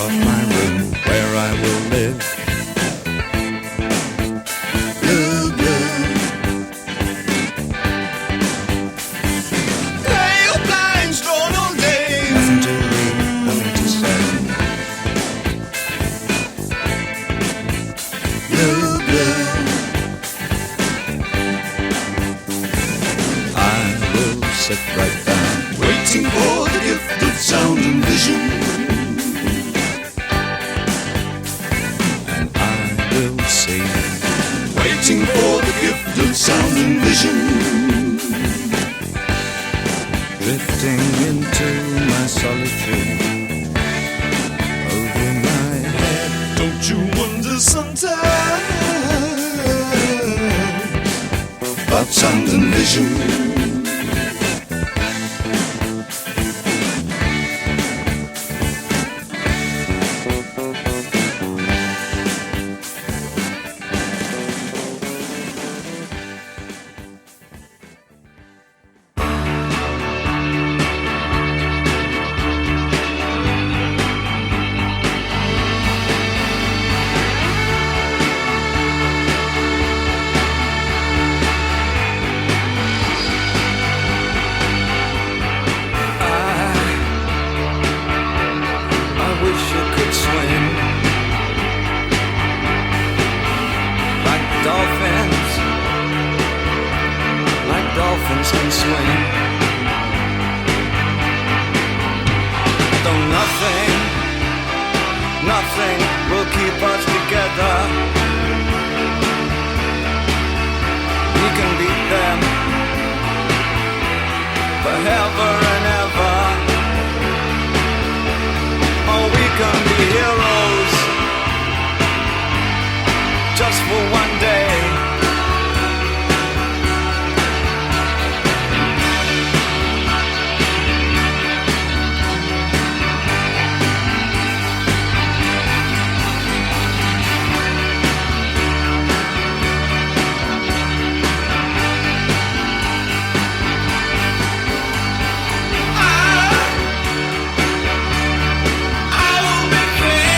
of my room where I will live. Blue, blue. Pale blinds drawn all day. Nothing to read, nothing to say. Blue, blue. I will sit right down, waiting for the gift of sound and vision. And I will sing, waiting for the gift of sound and vision. Drifting into my solitude, over my head. Don't you wonder sometimes about sound and vision? Nothing will keep us together. We can beat them forever and ever. Oh, we can be heroes just for one day. I will be king.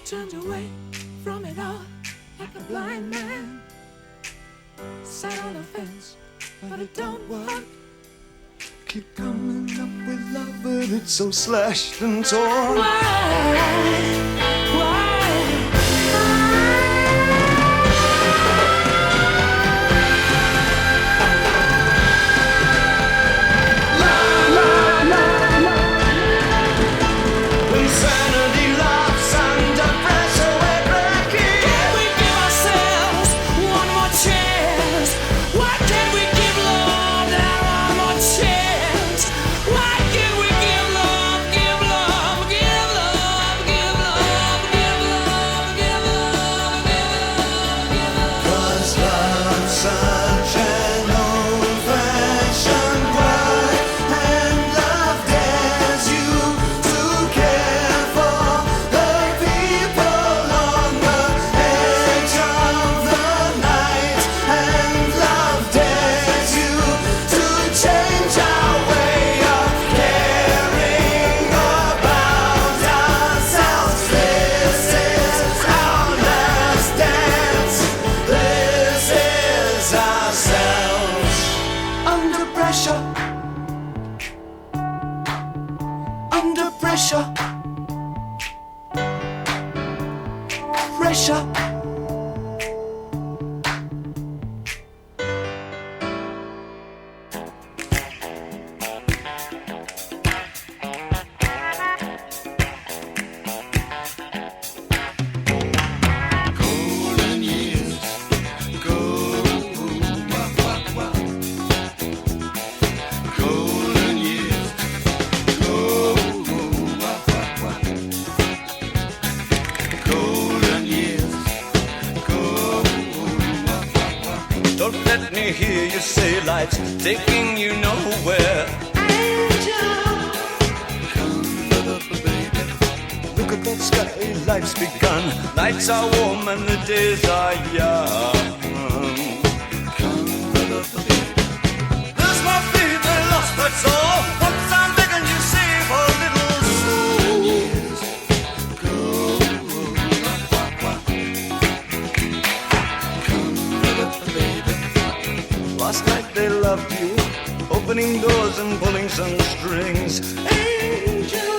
turned away from it all like a blind man. Sat on the fence, but it don't work. Keep coming up with love, but it's so slashed and torn. Why? Pressure. Hear you say life's taking you nowhere. Angel, come up, baby. Look at that sky, life's begun. Nights are warm and the days are young. Come up, baby. There's my baby lost, that's all. Once I'm begging you, save a little soul. Years go. Come up, baby. Last night they loved you, opening doors and pulling some strings. Angel,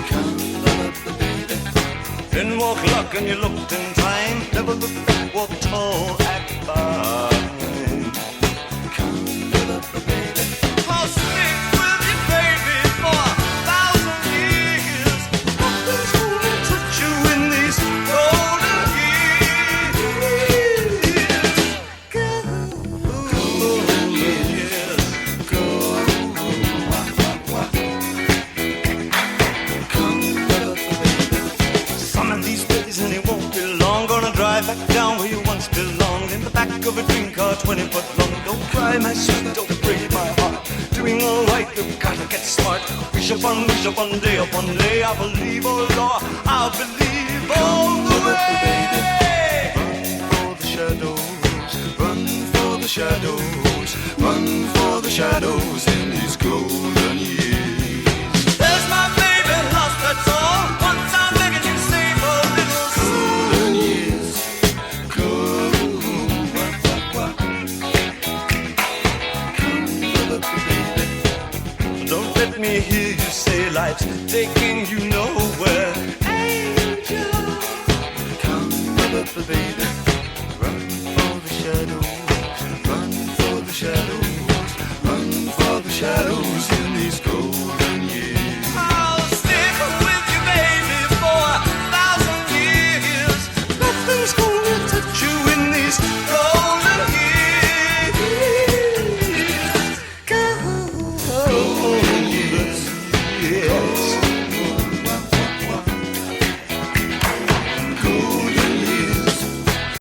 come up, baby. Then walk luck and you looked in time. Never looked back, walk tall, act fine. Come up, baby. I'll stick with you, baby, for 1,000 years. Nothing's gonna touch you in these golden years. Back down where you once belonged, in the back of a dream car 20 foot long. Don't cry, my sweet, don't break my heart. Doing all right, we've gotta get smart. Wish upon day, I believe, oh Lord, I believe all the way. Run for the shadows, run for the shadows, run for the shadows in these golden years. There's my baby lost, that's all. Once I'm begging you, save a little golden years. Don't let me hear you say life's taking